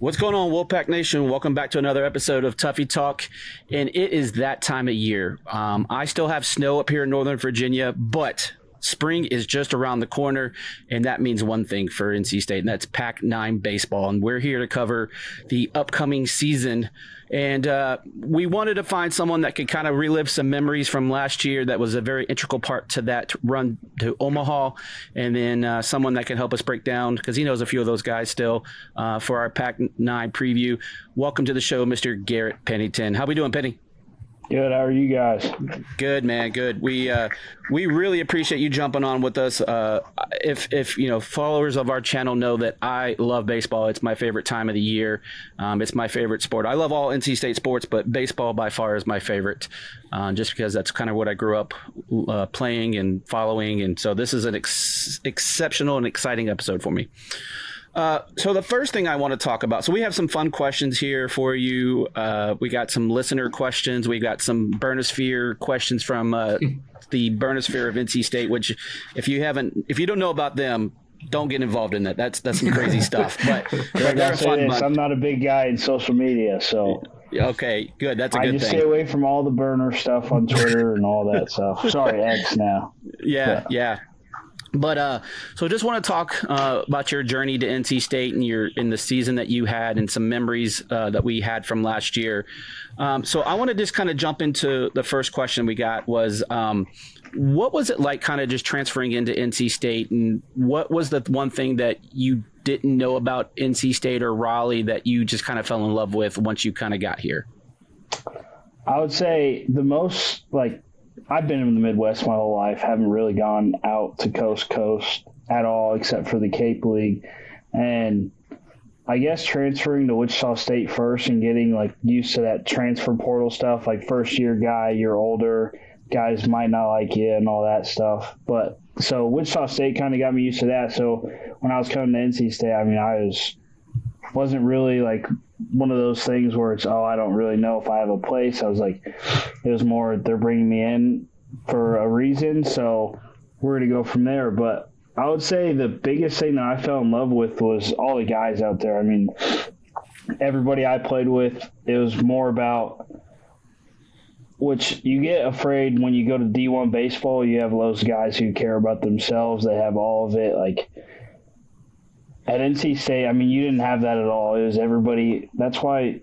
What's going on, Wolfpack Nation? Welcome back to another episode of Tuffy Talk, and it is that time of year. I still have snow up here in Northern Virginia, but spring is just around the corner, and that means one thing for NC State, and that's Pac-9 baseball, and we're here to cover the upcoming season. And we wanted to find someone that could kind of relive some memories from last year that was a very integral part to that run to Omaha, and then someone that can help us break down, because he knows a few of those guys still, for our Pac-9 preview. Welcome to the show, Mr. Garrett Pennington. How we doing, Penny? Good. How are you guys? Good, man. Good. We really appreciate you jumping on with us. If you know, followers of our channel know that I love baseball. It's my favorite time of the year. It's my favorite sport. I love all NC State sports, but baseball by far is my favorite, just because that's kind of what I grew up playing and following. And so this is an exceptional and exciting episode for me. So the first thing I want to talk about, so we have some fun questions here for you. We got some listener questions. We got some Burnosphere questions from the Burnosphere of NC State, which if you don't know about them, don't get involved in that. That's some crazy stuff. But they're fun. I'm not a big guy in social media, so okay, good. That's a good thing. I just stay away from all the burner stuff on Twitter and all that stuff. Sorry, X now. Yeah. But so just want to talk about your journey to NC State and in the season that you had and some memories that we had from last year. So I want to just kind of jump into the first question we got was, what was it like kind of just transferring into NC State, and what was the one thing that you didn't know about NC State or Raleigh that you just kind of fell in love with once you kind of got here? I would say the most, I've been in the Midwest my whole life, haven't really gone out to coast at all except for the Cape League. And I guess transferring to Wichita State first and getting used to that transfer portal stuff, first year guy, you're older, guys might not like you and all that stuff. But so Wichita State kind of got me used to that. So when I was coming to NC State, I wasn't really one of those things where it's, I don't really know if I have a place. I was it was more they're bringing me in for a reason, so we're going to go from there. But I would say the biggest thing that I fell in love with was all the guys out there. Everybody I played with, it was more about, which you get afraid when you go to D1 baseball, you have those guys who care about themselves. They have all of it, at NC State, you didn't have that at all. It was everybody. That's why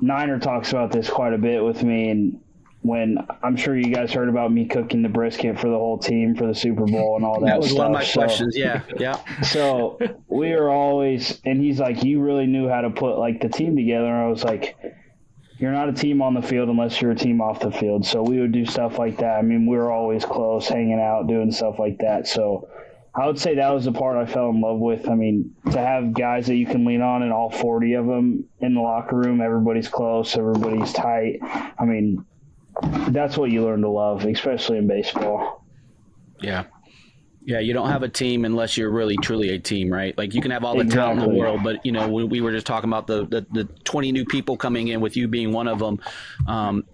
Niner talks about this quite a bit with me. And when I'm sure you guys heard about me cooking the brisket for the whole team for the Super Bowl and all that, that was stuff. One of my questions. Yeah. So we were always, and he's like, you really knew how to put the team together. And I was like, you're not a team on the field unless you're a team off the field. So we would do stuff like that. We were always close, hanging out, doing stuff like that. So I would say that was the part I fell in love with. To have guys that you can lean on and all 40 of them in the locker room, everybody's close, everybody's tight. That's what you learn to love, especially in baseball. Yeah. Yeah, you don't have a team unless you're really truly a team, right? You can have all the talent in the world, but we were just talking about the 20 new people coming in with you being one of them.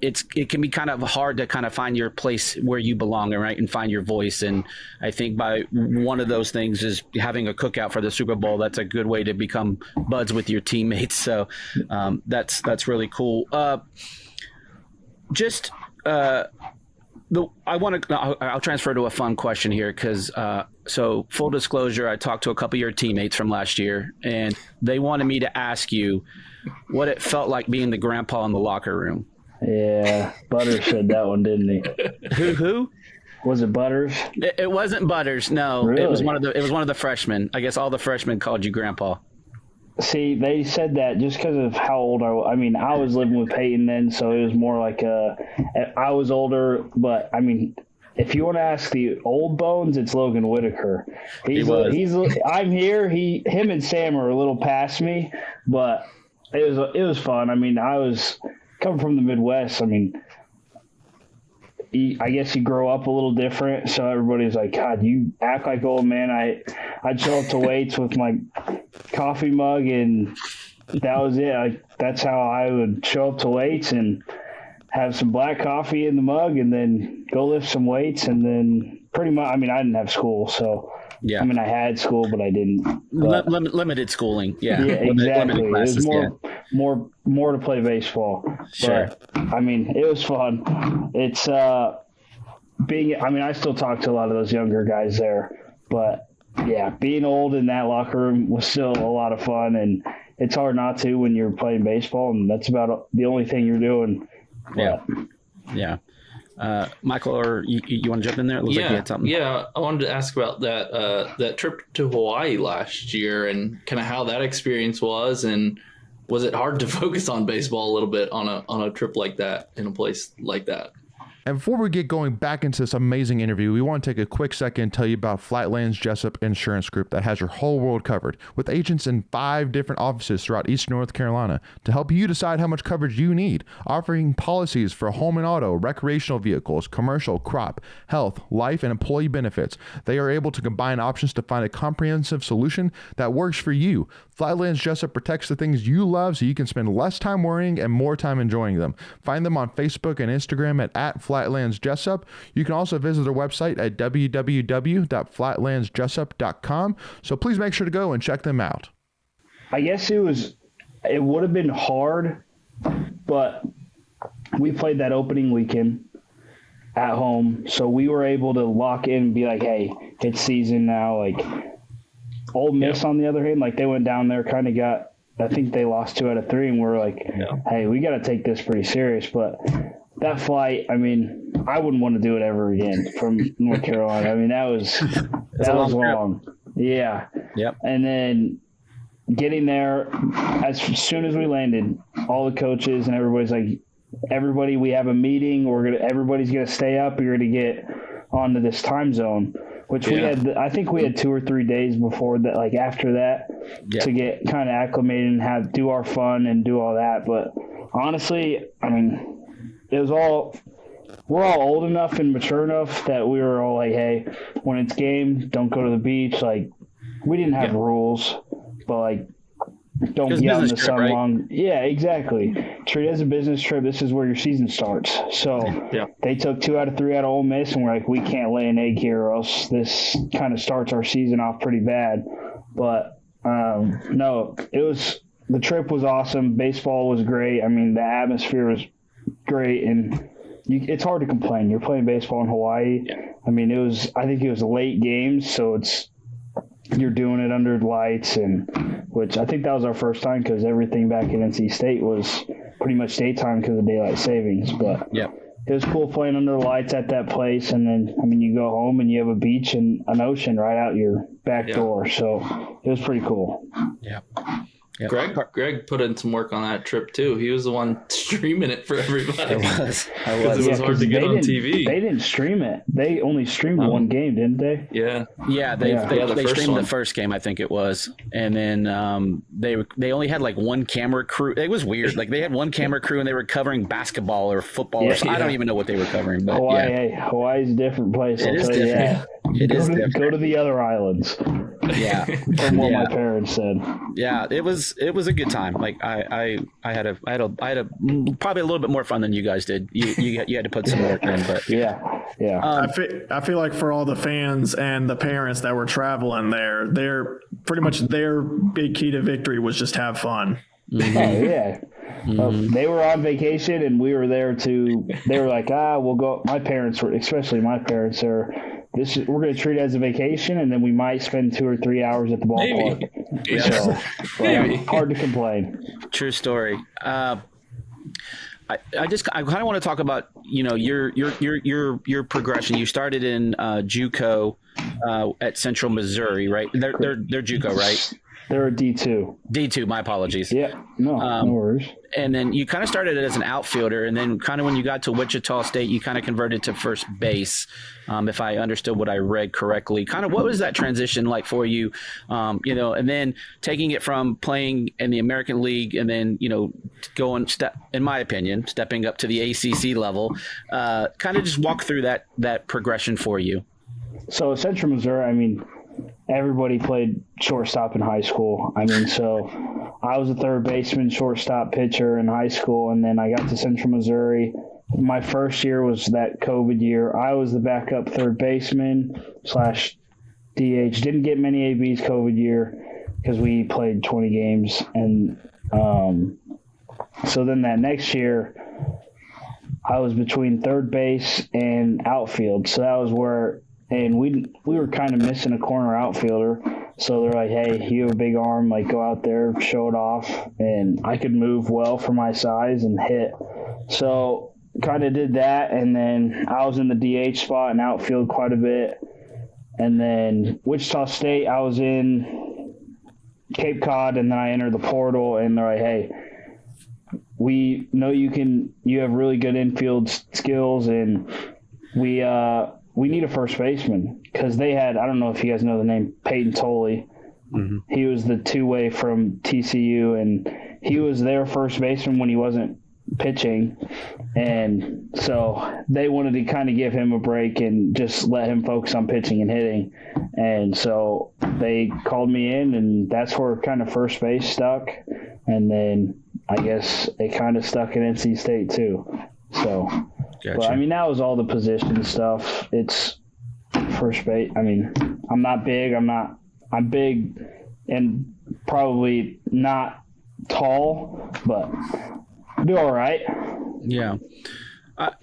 It can be kind of hard to kind of find your place where you belong, right, and find your voice. And I think by one of those things is having a cookout for the Super Bowl. That's a good way to become buds with your teammates. So that's really cool. I'll transfer to a fun question here because, so full disclosure, I talked to a couple of your teammates from last year, and they wanted me to ask you what it felt like being the grandpa in the locker room. Yeah, Butters said that one, didn't he? Who? Was it Butters? It wasn't Butters. No, really? It was one of the freshmen. I guess all the freshmen called you grandpa. See, they said that just because of how old I was. I was living with Peyton then, so it was more I was older. But, if you want to ask the old bones, it's Logan Whitaker. I'm here. Him and Sam are a little past me, but it was fun. I was coming from the Midwest. I guess you grow up a little different, so everybody's like, God, you act like old man. I'd show up to weights with my coffee mug, and that was it. That's how I would show up to weights and have some black coffee in the mug and then go lift some weights, and then pretty much, I didn't have school, so Yeah. I mean, I had school, but I didn't. But, Limited schooling. Yeah. yeah, exactly. Limited classes, it was more to play baseball. Sure. But, I mean, it was fun. It's I mean, I still talk to a lot of those younger guys there, but yeah, being old in that locker room was still a lot of fun, and it's hard not to when you're playing baseball, and that's about the only thing you're doing. Yeah. Yeah. Michael, or you want to jump in there? It looks like you had something. Yeah. I wanted to ask about that trip to Hawaii last year and kind of how that experience was, and was it hard to focus on baseball a little bit on a trip like that in a place like that? And before we get going back into this amazing interview, we want to take a quick second and tell you about Flightlands Jessup Insurance Group that has your whole world covered, with agents in 5 different offices throughout Eastern North Carolina to help you decide how much coverage you need, offering policies for home and auto, recreational vehicles, commercial, crop, health, life, and employee benefits. They are able to combine options to find a comprehensive solution that works for you. Flightlands Jessup protects the things you love so you can spend less time worrying and more time enjoying them. Find them on Facebook and Instagram at Flightlands Jessup. You can also visit their website at www.flightlandsjessup.com. So please make sure to go and check them out. I guess it would have been hard, but we played that opening weekend at home, so we were able to lock in and be like, hey, it's season now. Like, Ole Miss, on the other hand, like, they went down there, kind of got, I think they lost 2 out of 3, and we're like, hey, we got to take this pretty serious. But that flight, I mean, I wouldn't want to do it ever again from North Carolina. I mean, that was long. Yeah. Yep. And then getting there, as soon as we landed, all the coaches and everybody's like, everybody, we have a meeting. Everybody's gonna stay up. You're gonna get onto this time zone, which we had. I think we had 2 or 3 days before that, like after that, to get kind of acclimated and do our fun and do all that. But honestly, I mean, it was all. We're all old enough and mature enough that we were all like, hey, when it's game, don't go to the beach. Like, we didn't have rules, but like, don't be out in the sun long. Yeah, exactly. Treat it as a business trip. This is where your season starts. So they took 2 out of 3 out of Ole Miss, and we're like, we can't lay an egg here, or else this kind of starts our season off pretty bad. But no, the trip was awesome. Baseball was great. I mean, the atmosphere was great, and it's hard to complain. You're playing baseball in Hawaii. Yeah. I mean, I think it was late games, so you're doing it under lights, and which I think that was our first time, because everything back in NC State was pretty much daytime because of daylight savings. But it was cool playing under the lights at that place, and then I mean, you go home and you have a beach and an ocean right out your back door, so it was pretty cool. Yeah. Yep. Greg put in some work on that trip too. He was the one streaming it for everybody. I was. It was hard to get on TV. They didn't stream it. They only streamed one game, didn't they? Yeah. Yeah, they streamed the first game, I think it was, and then they only had like one camera crew. It was weird. Like, they had one camera crew and they were covering basketball or football or something. I don't even know what they were covering. But Hawaii's a different place. It is different. Go to the other islands. Yeah, from what my parents said. Yeah, it was a good time. Like, I had a probably a little bit more fun than you guys did. You had to put some work in, but yeah. I feel like for all the fans and the parents that were traveling there, they're pretty much their big key to victory was just have fun. Mm-hmm. Oh yeah. They were on vacation and we were there too. They were like, we'll go. My parents were, especially my parents, we're going to treat it as a vacation, and then we might spend 2 or 3 hours at the ballpark. Maybe. Hard to complain. True story. I kind of want to talk about, your progression. You started in JUCO at Central Missouri, right? They're JUCO, right? They're a D2. D2, my apologies. Yeah, no worries. And then you kind of started as an outfielder, and then kind of when you got to Wichita State, you kind of converted to first base, if I understood what I read correctly. Kind of what was that transition like for you, and then taking it from playing in the American League and then, in my opinion, stepping up to the ACC level, kind of just walk through that progression for you. So Central Missouri, I mean, everybody played shortstop in high school. I mean, so I was a third baseman, shortstop, pitcher in high school, and then I got to Central Missouri. My first year was that COVID year. I was the backup third baseman / DH. Didn't get many ABs COVID year because we played 20 games. And so then that next year, I was between third base and outfield. So that was where – and we were kind of missing a corner outfielder. So they're like, hey, you have a big arm, like go out there, show it off. And I could move well for my size and hit. So kind of did that. And then I was in the DH spot and outfield quite a bit. And then Wichita State, I was in Cape Cod, and then I entered the portal. And they're like, hey, we know you have really good infield skills, and we need a first baseman, because they had, I don't know if you guys know the name, Peyton Tolley. Mm-hmm. He was the two-way from TCU, and he was their first baseman when he wasn't pitching. And so they wanted to kind of give him a break and just let him focus on pitching and hitting. And so they called me in, and that's where kind of first base stuck. And then I guess it kind of stuck at NC State too. So, gotcha. But I mean, that was all the position stuff. It's first base. I mean, I'm not big. I'm big and probably not tall, but do all right. Yeah.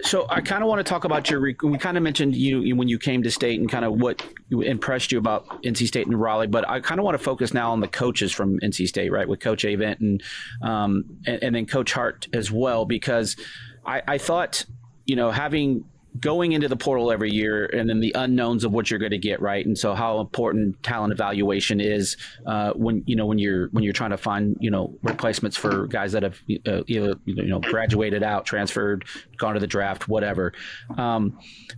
So I kind of want to talk about we kind of mentioned you when you came to state and kind of what impressed you about NC State and Raleigh, but I kind of want to focus now on the coaches from NC State, right? With Coach Avent and then Coach Hart as well, because I thought, going into the portal every year and then the unknowns of what you're going to get, right? And so how important talent evaluation is when you're trying to find replacements for guys that have either graduated out, transferred, gone to the draft, whatever.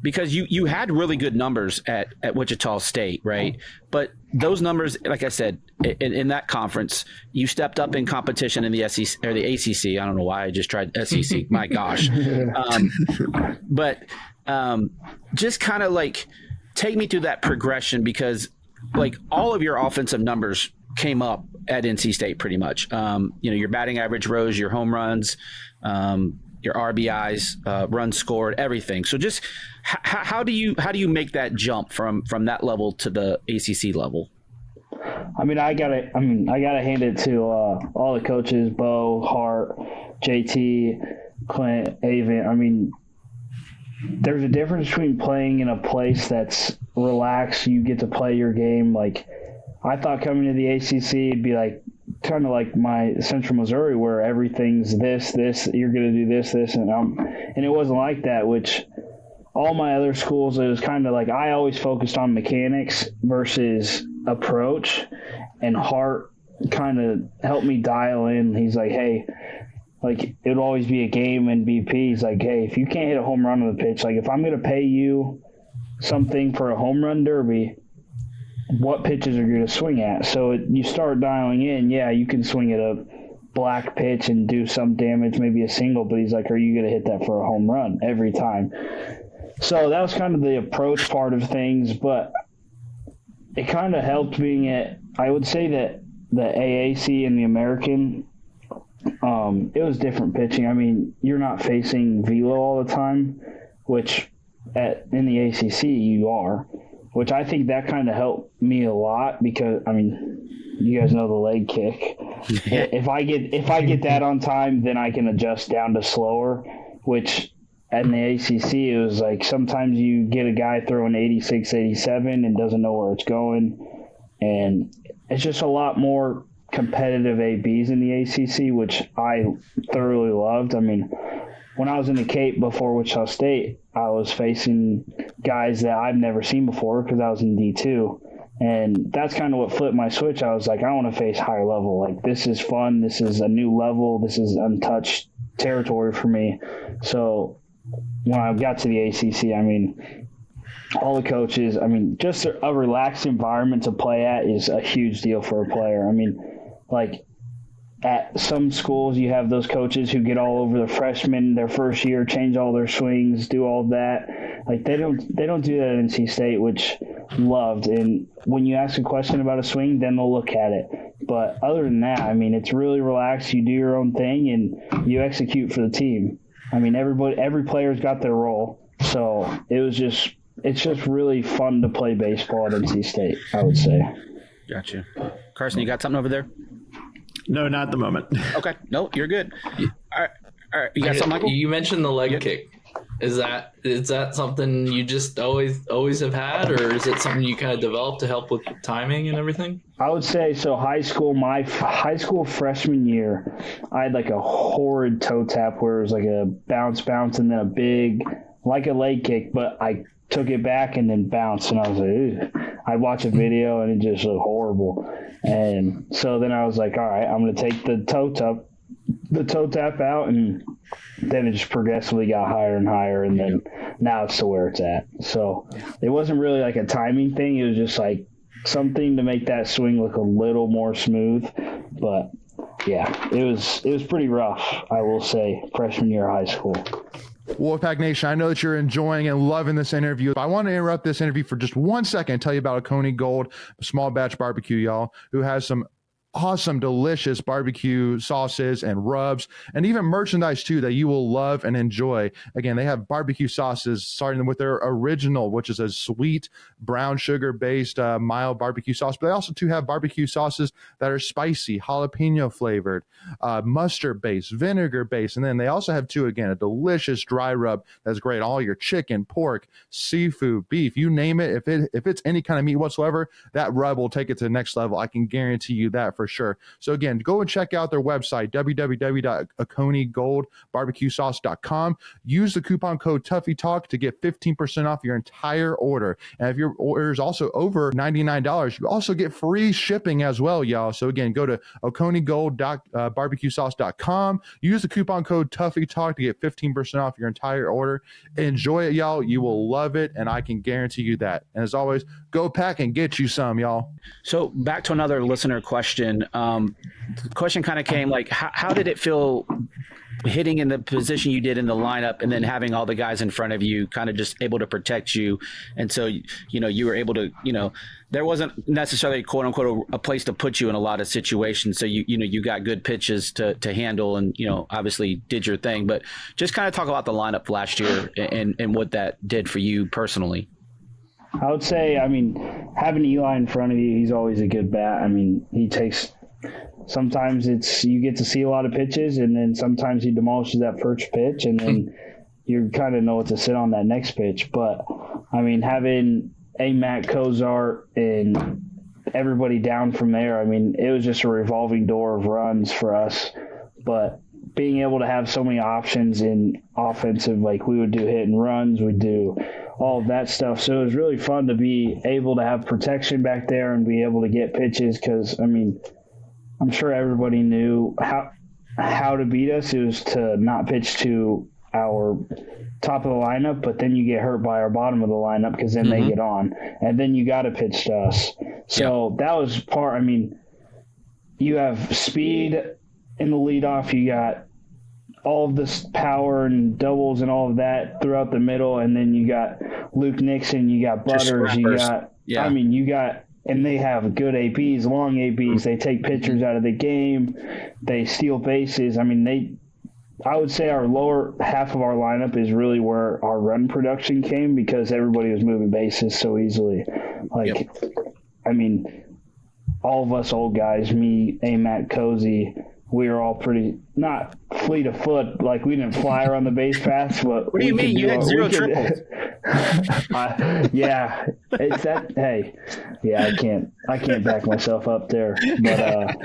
Because you had really good numbers at Wichita State, right? But those numbers, like I said, in that conference, you stepped up in competition in the SEC or the ACC. I don't know why I just tried SEC. My gosh. But just kind of like take me through that progression, because like all of your offensive numbers came up at NC State pretty much. Your batting average rose, your home runs, your RBIs, runs scored, everything. So just how do you make that jump from that level to the ACC level? I gotta hand it to all the coaches, Bo, Hart, JT, Clint, Avent. There's a difference between playing in a place that's relaxed, you get to play your game. Like, I thought coming to the ACC, it'd be like kind of like my Central Missouri, where everything's this, you're going to do this, and it wasn't like that, which all my other schools, it was kind of like I always focused on mechanics versus approach, and Hart kind of helped me dial in. He's like, hey, like, it would always be a game MVP. He's like, hey, if you can't hit a home run on the pitch, like, if I'm going to pay you something for a home run derby, what pitches are you going to swing at? So you start dialing in, yeah, you can swing at a black pitch and do some damage, maybe a single, but he's like, are you going to hit that for a home run every time? So that was kind of the approach part of things, but it kind of helped being I would say that the AAC and the American, it was different pitching. You're not facing velo all the time, which in the ACC you are, which I think that kind of helped me a lot, because you guys know the leg kick. If I get that on time, then I can adjust down to slower, which in the ACC it was like sometimes you get a guy throwing 86, 87 and doesn't know where it's going, and it's just a lot more competitive ABs in the ACC, which I thoroughly loved. When I was in the Cape before Wichita State, I was facing guys that I've never seen before because I was in D2. And that's kind of what flipped my switch. I was like, I want to face higher level. Like, this is fun. This is a new level. This is untouched territory for me. So when I got to the ACC, all the coaches, just a relaxed environment to play at is a huge deal for a player. Like, at some schools, you have those coaches who get all over the freshmen their first year, change all their swings, do all that. Like, they don't do that at NC State, which loved. And when you ask a question about a swing, then they'll look at it. But other than that, it's really relaxed. You do your own thing and you execute for the team. Every player's got their role. So it was just it's just really fun to play baseball at NC State, I would say. Gotcha. Carson, you got something over there? No, not at the moment. Okay. No, you're good. All right. You got something, Michael? You mentioned the leg kick. Is that something you just always have had, or is it something you kind of developed to help with timing and everything? I would say so. My high school freshman year, I had like a horrid toe tap where it was like a bounce, and then a big, like a leg kick, but I took it back and then bounced, and I was like, ew. I'd watch a video and it just looked horrible. And so then I was like, all right, I'm going to take the toe tap out, and then it just progressively got higher and higher, and then now it's to where it's at. So it wasn't really like a timing thing. It was just like something to make that swing look a little more smooth. But yeah, it was pretty rough, I will say, freshman year of high school. Wolfpack Nation, I know that you're enjoying and loving this interview. I want to interrupt this interview for just 1 second and tell you about Oconee Gold, a small batch barbecue, y'all, who has some awesome, delicious barbecue sauces and rubs, and even merchandise too that you will love and enjoy. Again, they have barbecue sauces starting with their original, which is a sweet brown sugar based mild barbecue sauce, but they also too have barbecue sauces that are spicy, jalapeno flavored, mustard based, vinegar based, and then they also have too, again, a delicious dry rub that's great. All your chicken, pork, seafood, beef, you name it. If it's any kind of meat whatsoever, that rub will take it to the next level. I can guarantee you that for sure. So again, go and check out their website, www.oconeegoldbarbecuesauce.com. Use the coupon code Tuffy Talk to get 15% off your entire order. And if your order is also over $99, you also get free shipping as well, y'all. So again, go to oconeegoldbarbecuesauce.com. Use the coupon code Tuffy Talk to get 15% off your entire order. Enjoy it, y'all. You will love it, and I can guarantee you that. And as always, go pack and get you some, y'all. So back to another listener question. The question kind of came like, how did it feel hitting in the position you did in the lineup and then having all the guys in front of you kind of just able to protect you? And so, you were able to, there wasn't necessarily quote unquote a place to put you in a lot of situations. So you got good pitches to handle and, obviously did your thing, but just kind of talk about the lineup last year and what that did for you personally. I would say, having Eli in front of you, he's always a good bat. He takes – sometimes you get to see a lot of pitches, and then sometimes he demolishes that first pitch, and then you kind of know what to sit on that next pitch. But, having Matt Cozart and everybody down from there, it was just a revolving door of runs for us. But being able to have so many options in offensive, like we would do hit and runs, we'd do – all of that stuff. So it was really fun to be able to have protection back there and be able to get pitches because, I'm sure everybody knew how to beat us. It was to not pitch to our top of the lineup, but then you get hurt by our bottom of the lineup because then they get on. And then you got to pitch to us. So that was part, you have speed in the leadoff. You got all of this power and doubles and all of that throughout the middle, and then you got Luke Nixon, you got Butters, you got and they have good APs, long APs. They take pitchers out of the game. They steal bases. I would say our lower half of our lineup is really where our run production came because everybody was moving bases so easily. All of us old guys, me, Matt, Cozy, we were all pretty not fleet of foot, like we didn't fly around the base paths. But what do you mean? You had zero triples. Yeah, it's that. Hey, yeah, I can't back myself up there. But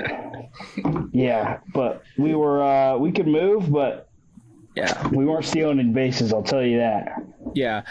but we were we could move, but we weren't stealing in bases. I'll tell you that. Yeah,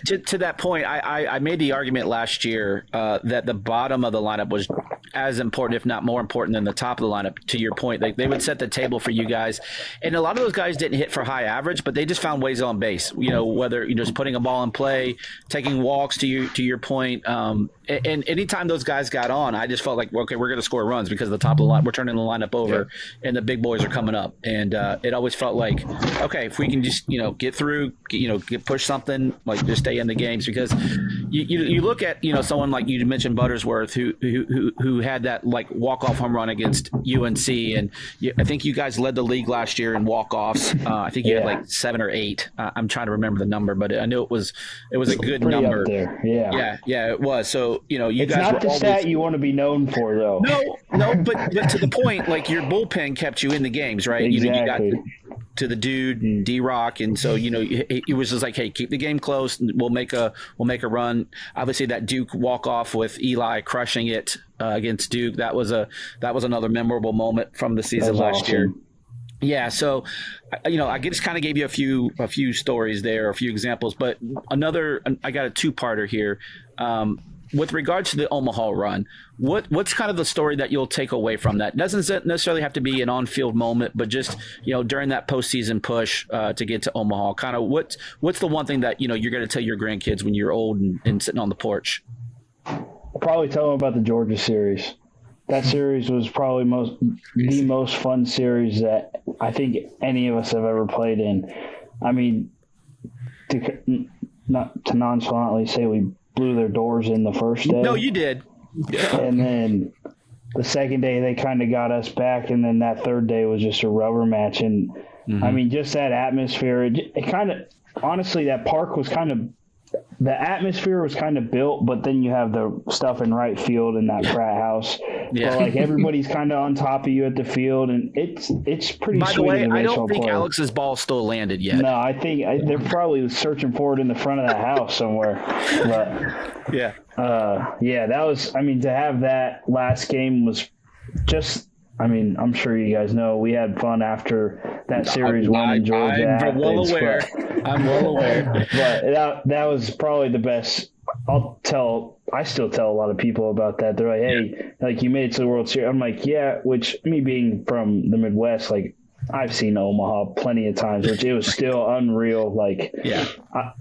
to that point, I made the argument last year that the bottom of the lineup was as important, if not more important, than the top of the lineup. To your point, like they would set the table for you guys, and a lot of those guys didn't hit for high average, but they just found ways on base. Whether you're just putting a ball in play, taking walks. To your point, and anytime those guys got on, I just felt like, okay, we're going to score runs because the top of the line, we're turning the lineup over, and the big boys are coming up, and it always felt like, okay, if we can just get through, get push something, like just stay in the games because you look at someone like you mentioned Buttersworth who had that like walk-off home run against UNC, and I think you guys led the league last year in walk-offs. I think you had like 7 or 8. I'm trying to remember the number, but I knew it was a good number. Up there. Yeah, it was. So you it's guys not the stat you want to be known for, though. No, but to the point, like your bullpen kept you in the games, right? Exactly. You got to the dude D-Rock, and so it was just like, hey, keep the game close, and we'll make a run. Obviously that Duke walk-off with Eli crushing it against Duke, that was another memorable moment from the season last year. Yeah, so I just kind of gave you a few stories there, a few examples, but I got a two-parter here. With regards to the Omaha run, what's kind of the story that you'll take away from that? Doesn't necessarily have to be an on-field moment, but just during that postseason push to get to Omaha, kind of what's the one thing that you're going to tell your grandkids when you're old and sitting on the porch? I'll probably tell them about the Georgia series. That series was probably the most fun series that I think any of us have ever played in. I mean, not to nonchalantly say we blew their doors in the first day. No, you did. Yeah. And then the second day they kind of got us back, and then that third day was just a rubber match. And I mean, just that atmosphere, it kind of, honestly, that park was kind of, the atmosphere was kind of built, but then you have the stuff in right field in that frat house. Yeah. But like everybody's kind of on top of you at the field, and it's pretty By sweet. the way, I don't think Alex's ball still landed yet. No, I think they're probably searching for it in the front of the house somewhere. But that was, I mean, to have that last game was just, I mean, I'm sure you guys know we had fun after that series won in Georgia. I'm well aware. But that was probably the best. I still tell a lot of people about that. They're like, hey, like you made it to the World Series. I'm like, yeah, which me being from the Midwest, like I've seen Omaha plenty of times, which it was still unreal. Like,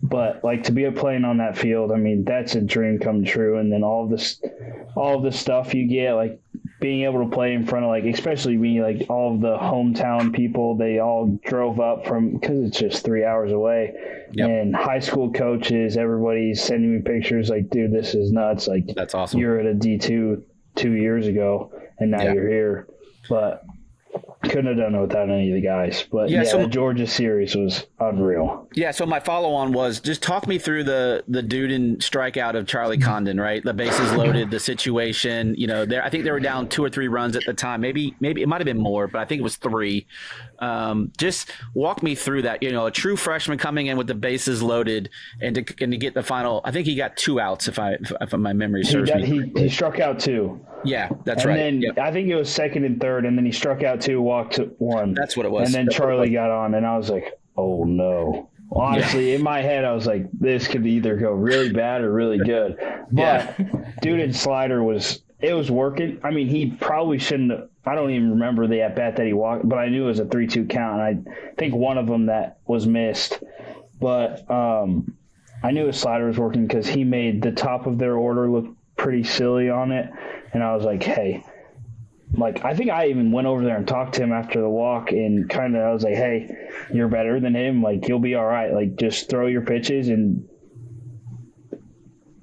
but like to be playing on that field, I mean, that's a dream come true. And then all of the stuff you get, like being able to play in front of, like, especially me, like all of the hometown people, they all drove up from, because it's just 3 hours away. Yep. And high school coaches, everybody's sending me pictures like, dude, this is nuts. Like, that's awesome. You're at a D2 2 years ago, and now you're here. But couldn't have done it without any of the guys. But so the Georgia series was unreal. Yeah, so my follow-on was just talk me through the dude in strikeout of Charlie Condon, right? The bases loaded, the situation. I think they were down 2 or 3 runs at the time. Maybe it might have been more, but I think it was 3. Just walk me through that. A true freshman coming in with the bases loaded and to get the final. I think he got 2 outs if my memory serves me. He struck out 2. Yeah, that's right. And then I think it was second and third, and then he struck out 2, walked 1. That's what it was. And then Charlie got on, and I was like, oh no. Honestly, in my head, I was like, this could either go really bad or really good. But dude in slider was working. I mean, he probably shouldn't have. I don't even remember the at-bat that he walked, but I knew it was a 3-2 count, and I think one of them that was missed. But I knew his slider was working because he made the top of their order look pretty silly on it. And I was like, hey, like, I think I even went over there and talked to him after the walk and kind of, I was like, hey, you're better than him. Like, you'll be all right. Like, just throw your pitches and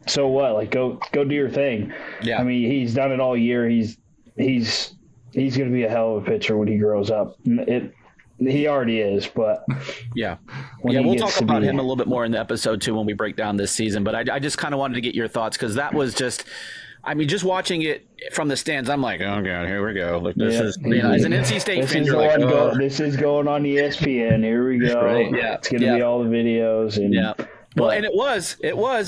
so what? Like, go do your thing. Yeah. I mean, he's done it all year. He's going to be a hell of a pitcher when he grows up. He already is, but we'll talk about him a little bit more in the episode too when we break down this season. But I just kind of wanted to get your thoughts because that was just, I mean, just watching it from the stands, I'm like, oh god, here we go. Like this is, as an NC State fan, you're like, this is going on ESPN. Here we go. Right. Yeah, it's going to be all the videos and. Well, and it was.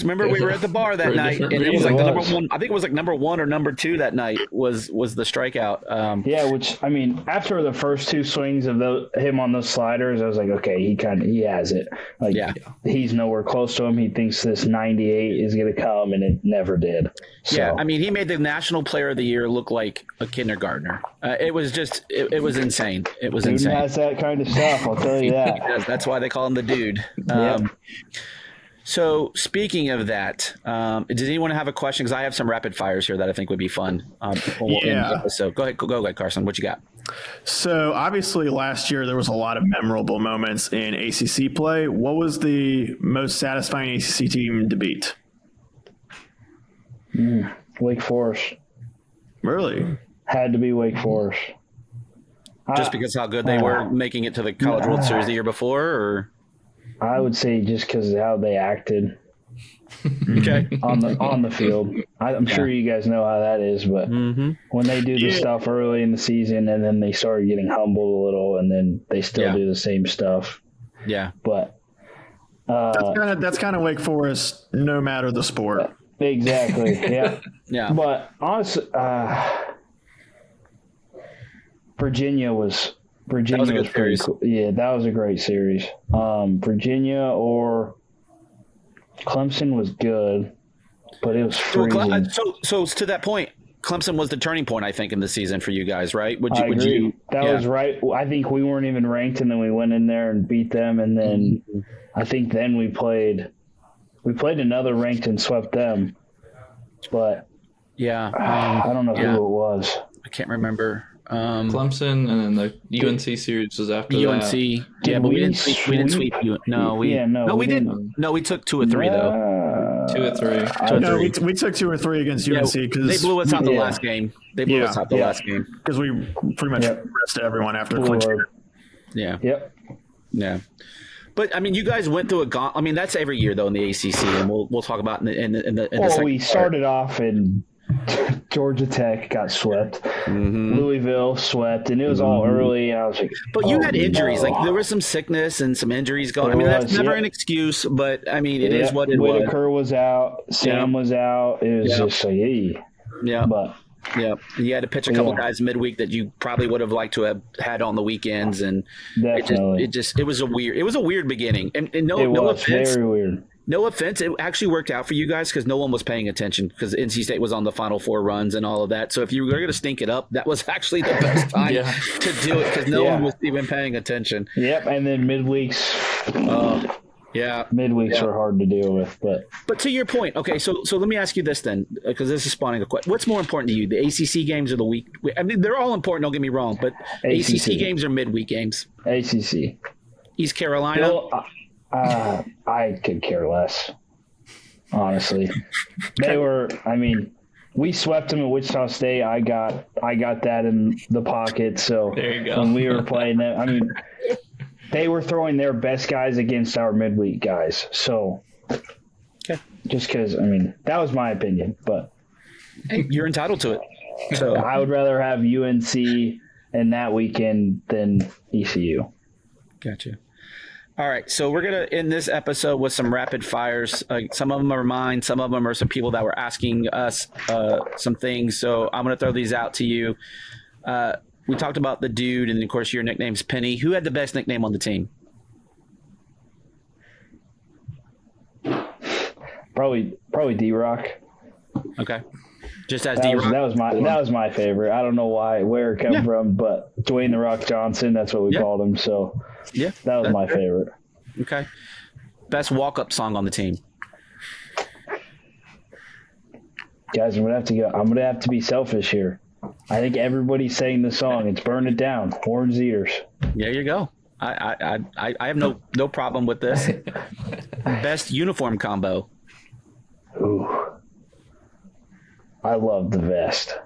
Remember, we were at the bar that night, and it was like the number 1. I think it was like number 1 or number 2 that night was the strikeout. Which I mean, after the first 2 swings of him on those sliders, I was like, okay, he has it. Like, he's nowhere close to him. He thinks this 98 is going to come, and it never did. So. Yeah, I mean, he made the National Player of the Year look like a kindergartner. It was just, it was insane. It was insane. He has that kind of stuff. I'll tell you that. He does. That's why they call him the dude. So speaking of that, does anyone have a question? Because I have some rapid fires here that I think would be fun. So go ahead, Carson. What you got? So obviously last year there was a lot of memorable moments in ACC play. What was the most satisfying ACC team to beat? Wake Forest. Really? Had to be Wake Forest. Just because how good they were making it to the College World Series the year before, or I would say just because of how they acted okay, on the field. I'm sure you guys know how that is, but when they do the stuff early in the season and then they started getting humbled a little, and then they still do the same stuff. Yeah, but that's kind of Wake Forest, no matter the sport. Exactly. Yeah. yeah. But honestly, Virginia was pretty cool. Yeah, that was a great series. Virginia or Clemson was good, but it was freezing. So to that point, Clemson was the turning point, I think, in the season for you guys, right? I agree. That was right. I think we weren't even ranked, and then we went in there and beat them, and then I think then we played another ranked and swept them. But I don't know who it was. I can't remember. Clemson, and then the UNC series was after UNC. that. Yeah, but we didn't sweep you. No, we didn't. No, we took 2 or 3 though. 2 or 3. No, we took 2 or 3 against UNC because they blew us out the last game. Last game because we pretty much rested everyone after clinching. Yeah. Yep. Yeah. But I mean, you guys went through I mean, that's every year though in the ACC, and we'll talk about in the second we started off in Georgia Tech got swept, Louisville swept, and it was all early. And I was like, but you had injuries, like there was some sickness and some injuries going. I mean, that's never an excuse, but I mean, it is what it was. Whitaker was out, Sam was out. It was just like, but. Yeah, you had to pitch a couple guys midweek that you probably would have liked to have had on the weekends, and it was a weird beginning. And no offense, very weird. No offense, it actually worked out for you guys because no one was paying attention because NC State was on the Final 4 runs and all of that. So if you were going to stink it up, that was actually the best time to do it because no one was even paying attention. Yep, and then midweeks. Midweeks are hard to deal with, but to your point, okay. So let me ask you this then, because this is spawning a question. What's more important to you, the ACC games or the week? I mean, they're all important. Don't get me wrong, but ACC games or midweek games? ACC. East Carolina. I could care less, honestly. They were. I mean, we swept them at Wichita State. I got that in the pocket. So there you go. When we were playing them, I mean. They were throwing their best guys against our midweek guys. So, just because, I mean, that was my opinion. But hey, you're entitled to it. So I would rather have UNC in that weekend than ECU. Gotcha. All right. So we're going to end this episode with some rapid fires. Some of them are mine. Some of them are some people that were asking us some things. So I'm going to throw these out to you. We talked about the dude, and of course your nickname's Penny. Who had the best nickname on the team? Probably D-Rock. Okay. Just as D-Rock. That was my favorite. I don't know where it came from, but Dwayne the Rock Johnson, that's what we called him. So that was my favorite. Okay. Best walk-up song on the team. Guys, I'm gonna have to be selfish here. I think everybody's saying the song. It's Burn It Down, Horns Eaters. There you go. I have no problem with this. Best uniform combo. Ooh. I love the vest.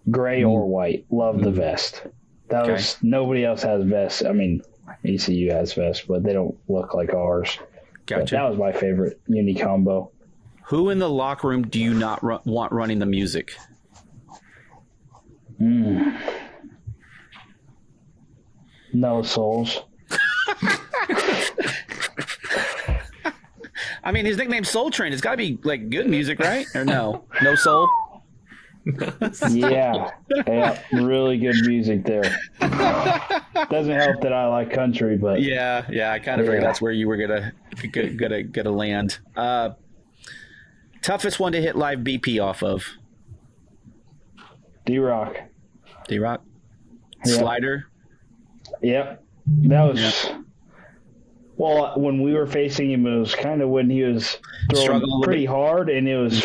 Gray or white. Love the vest. Nobody else has vests. I mean, ECU has vests, but they don't look like ours. Gotcha. But that was my favorite uni combo. Who in the locker room do you not want running the music? No Souls. I mean, his nickname's Soul Train. It's got to be like good music, right? Or no soul? Yeah, really good music there. Doesn't help that I like country, but yeah, I kind of figured that's where you were gonna land. Toughest one to hit live BP off of? D-Rock. Yep. Slider. Yep. That was well, when we were facing him, it was kind of when he was throwing pretty hard, and it was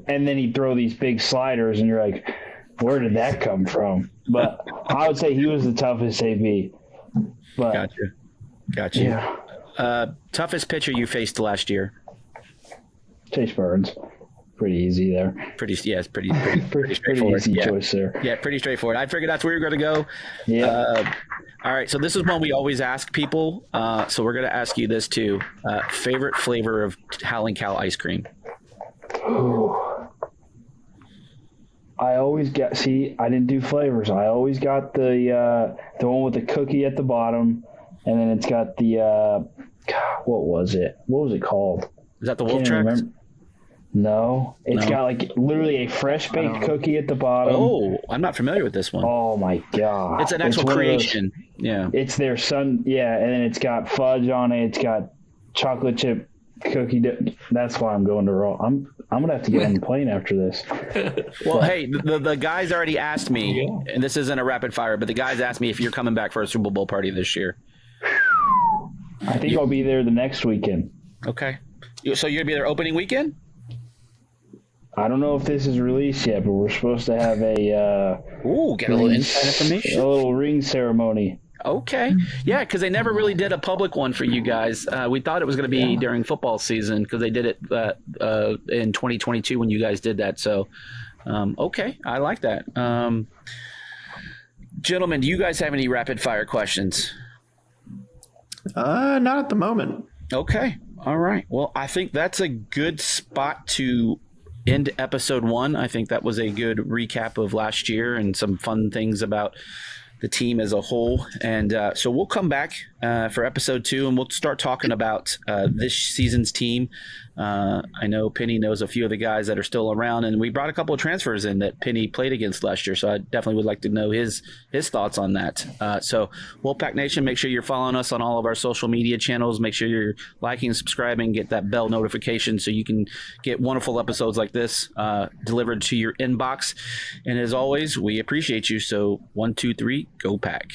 and then he'd throw these big sliders, and you're like, where did that come from? But I would say he was the toughest AB. But Gotcha. Yeah. Toughest pitcher you faced last year? Chase Burns. pretty easy there. It's pretty Pretty straightforward. easy choice there. Yeah, pretty straightforward. I figured that's where you're going to go. Yeah. All right, so this is one we always ask people. So we're going to ask you this too. Favorite flavor of Howling Cow ice cream? I always got. See, I didn't do flavors. I always got the one with the cookie at the bottom, and then it's got the what was it? What was it called? Is that the Wolf Tracks? No, it's got like literally a fresh baked cookie at the bottom. Oh, I'm not familiar with this one. Oh my god! It's an actual creation. Yeah, it's their son. Yeah, and then it's got fudge on it. It's got chocolate chip cookie dip. That's why I'm going to raw. I'm gonna have to get on the plane after this. Well, hey, the guys already asked me, and this isn't a rapid fire, but the guys asked me if you're coming back for a Super Bowl party this year. I think I'll be there the next weekend. Okay, so you're gonna be there opening weekend? I don't know if this is released yet, but we're supposed to have a get a little inside information. A little ring ceremony. Okay. Yeah, because they never really did a public one for you guys. We thought it was going to be during football season because they did it in 2022 when you guys did that. So, okay, I like that. Gentlemen, do you guys have any rapid fire questions? Not at the moment. Okay. All right. Well, I think that's a good spot to end episode 1. I think that was a good recap of last year and some fun things about the team as a whole. And so we'll come back for episode 2 and we'll start talking about this season's team. I know Penny knows a few of the guys that are still around, and we brought a couple of transfers in that Penny played against last year. So I definitely would like to know his thoughts on that. So Wolfpack Nation, make sure you're following us on all of our social media channels. Make sure you're liking and subscribing, get that bell notification so you can get wonderful episodes like this delivered to your inbox. And as always, we appreciate you. So 1, 2, 3, go Pack.